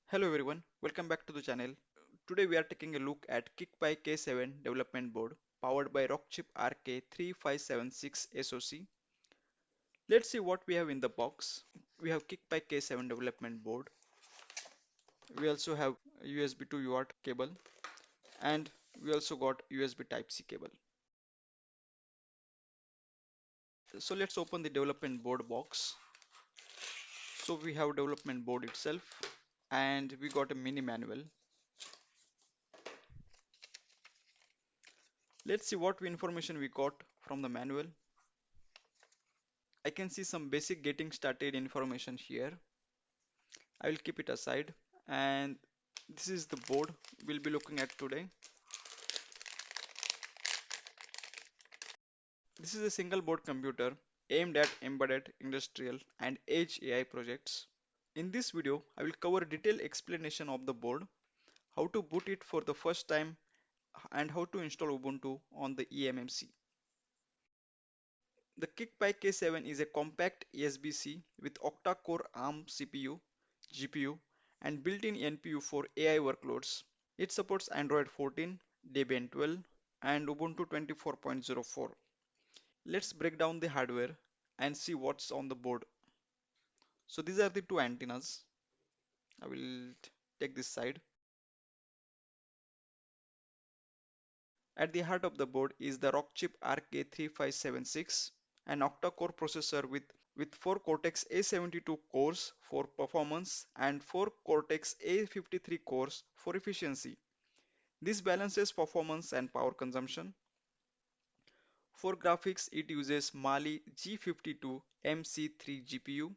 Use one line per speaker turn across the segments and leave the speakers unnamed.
Hello everyone, welcome back to the channel. Today we are taking a look at KickPi K7 development board powered by Rockchip RK3576 SoC. Let's see what we have in the box. We have KickPi K7 development board. We also have USB to UART cable and we also got USB Type-C cable. So let's open the development board box. So we have development board itself and we got a mini manual. Let's see what information we got from the manual. I can see some basic getting started information here. I will keep it aside, and this is the board we'll be looking at today. This is a single board computer aimed at embedded industrial and edge AI projects. In this video, I will cover detailed explanation of the board, how to boot it for the first time, and how to install Ubuntu on the eMMC. The KickPi K7 is a compact SBC with octa-core ARM CPU, GPU, and built-in NPU for AI workloads. It supports Android 14, Debian 12, and Ubuntu 24.04. Let's break down the hardware and see what's on the board. So these are the two antennas. I will take this side. At the heart of the board is the Rockchip RK3576, an octa-core processor with 4 Cortex A72 cores for performance and 4 Cortex A53 cores for efficiency. This balances performance and power consumption. For graphics, it uses Mali G52 MC3 GPU,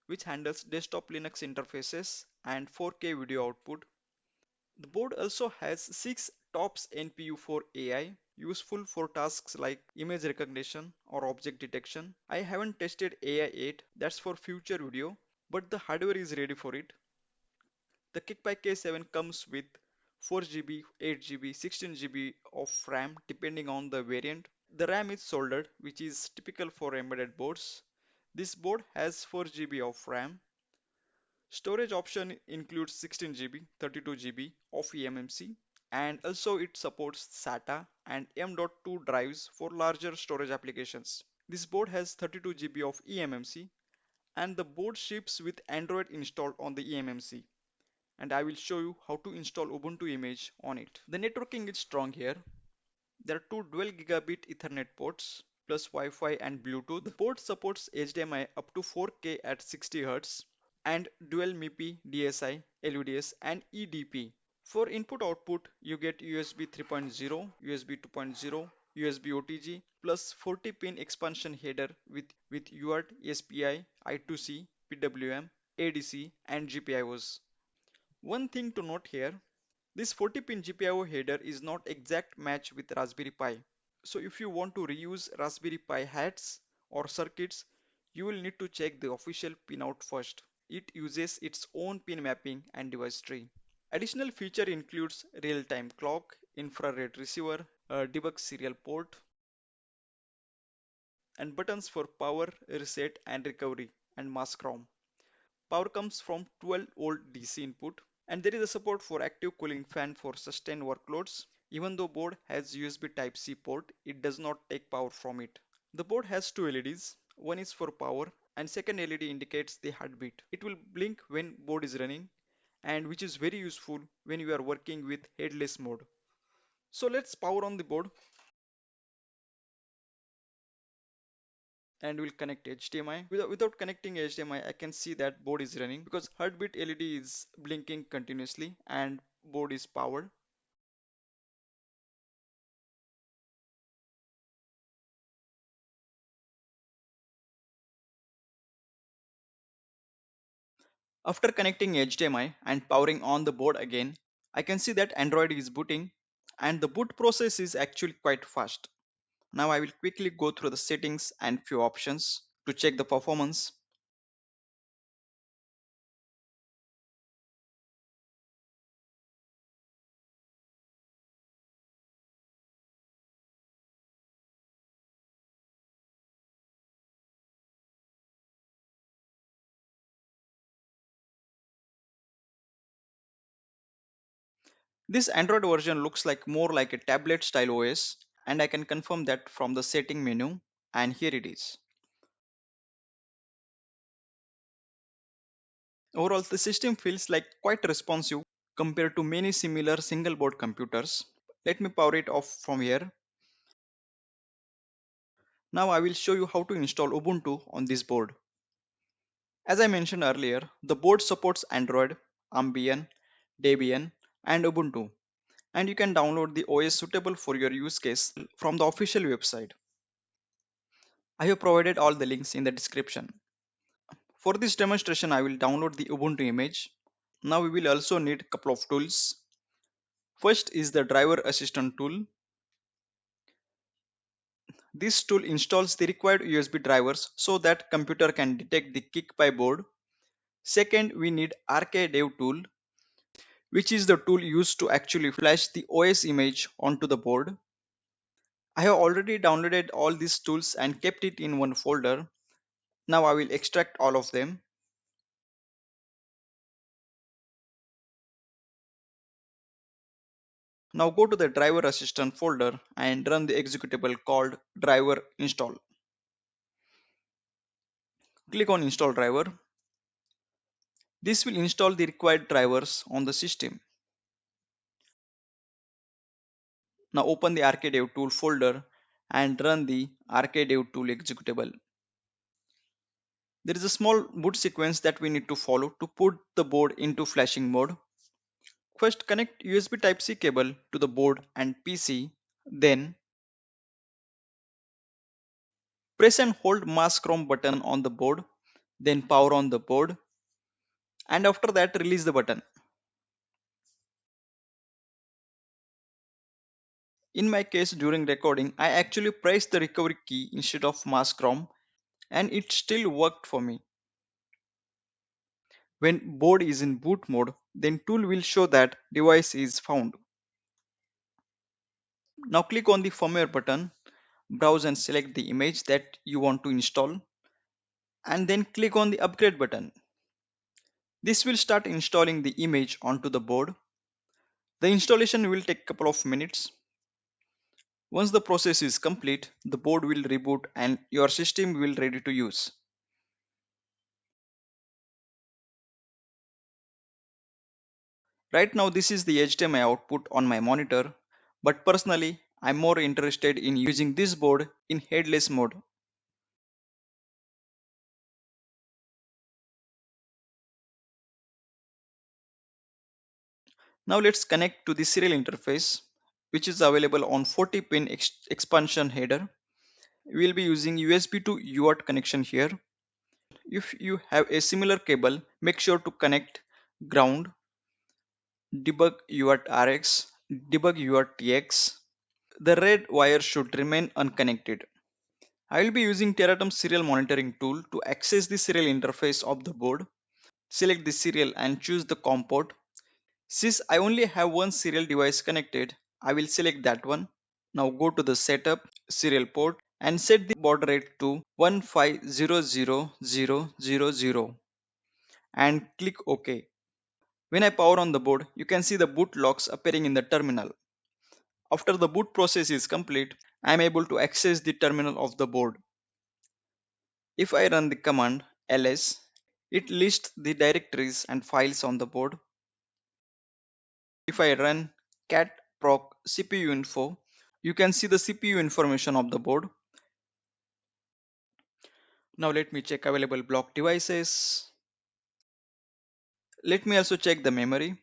which handles desktop Linux interfaces and 4K video output. The board also has 6 TOPS NPU for AI, useful for tasks like image recognition or object detection. I haven't tested AI yet, that's for future video, but the hardware is ready for it. The KickPi K7 comes with 4GB, 8GB, 16GB of RAM depending on the variant. The RAM is soldered, which is typical for embedded boards. This board has 4GB of RAM. Storage option includes 16GB, 32GB of eMMC, and also it supports SATA and M.2 drives for larger storage applications. This board has 32GB of eMMC and the board ships with Android installed on the eMMC. And I will show you how to install Ubuntu image on it. The networking is strong here. There are two 12 gigabit Ethernet ports plus Wi-Fi and Bluetooth. The port supports HDMI up to 4K at 60 Hz and dual MIPI, DSI, LVDS and eDP. For input output, you get USB 3.0, USB 2.0, USB OTG plus 40 pin expansion header with UART, SPI, I2C, PWM, ADC and GPIOs. One thing to note here, this 40-pin GPIO header is not exact match with Raspberry Pi. So if you want to reuse Raspberry Pi hats or circuits, you will need to check the official pinout first. It uses its own pin mapping and device tree. Additional feature includes real-time clock, infrared receiver, a debug serial port, and buttons for power, reset and recovery and mask ROM. Power comes from 12-volt DC input. And there is a support for active cooling fan for sustained workloads. Even though board has USB Type-C port, it does not take power from it. The board has two LEDs. One is for power and second LED indicates the heartbeat. It will blink when board is running and which is very useful when you are working with headless mode. So let's power on the board and we'll connect HDMI. Without connecting HDMI, I can see that board is running because heartbeat LED is blinking continuously and board is powered. After connecting HDMI and powering on the board again, I can see that Android is booting and the boot process is actually quite fast. Now I will quickly go through the settings and few options to check the performance. This Android version looks like more like a tablet style OS, and I can confirm that from the setting menu, and here it is. Overall, the system feels like quite responsive compared to many similar single board computers. Let me power it off from here. Now I will show you how to install Ubuntu on this board. As I mentioned earlier, the board supports Android, Ambien, Debian, and Ubuntu, and you can download the OS suitable for your use case from the official website. I have provided all the links in the description. For this demonstration, I will download the Ubuntu image. Now we will also need a couple of tools. First is the driver assistant tool. This tool installs the required USB drivers so that computer can detect the KickPi board. Second, we need RKDevTool, which is the tool used to actually flash the OS image onto the board. I have already downloaded all these tools and kept it in one folder. Now I will extract all of them. Now go to the driver assistant folder and run the executable called driver install. Click on install driver. This will install the required drivers on the system. Now open the RKDevTool folder and run the RKDevTool executable. There is a small boot sequence that we need to follow to put the board into flashing mode. First, connect USB Type-C cable to the board and PC. Then, press and hold mask ROM button on the board. Then power on the board. And after that, release the button. In my case, during recording, I actually pressed the recovery key instead of mask ROM, and it still worked for me. When board is in boot mode, then tool will show that device is found. Now click on the firmware button, browse and select the image that you want to install, and then click on the upgrade button. This will start installing the image onto the board. The installation will take a couple of minutes. Once the process is complete, the board will reboot and your system will ready to use. Right now this is the HDMI output on my monitor, but personally I'm more interested in using this board in headless mode. Now let's connect to the serial interface, which is available on 40 pin expansion header. We will be using USB to UART connection here. If you have a similar cable, make sure to connect ground, debug UART RX, debug UART TX. The red wire should remain unconnected. I will be using Teratum serial monitoring tool to access the serial interface of the board. Select the serial and choose the COM port. Since I only have one serial device connected, I will select that one. Now go to the setup serial port and set the baud rate to 1500000 and click OK. When I power on the board, you can see the boot logs appearing in the terminal. After the boot process is complete, I am able to access the terminal of the board. If I run the command ls, it lists the directories and files on the board. If I run cat proc cpu info, you can see the CPU information of the board. Now let me check available block devices. Let me also check the memory.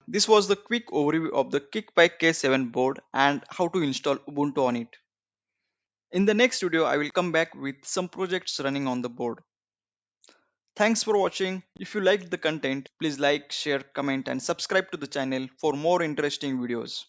This was the quick overview of the KickPi K7 board and how to install Ubuntu on it. In the next video, I will come back with some projects running on the board. Thanks for watching. If you liked the content, please like, share, comment and subscribe to the channel for more interesting videos.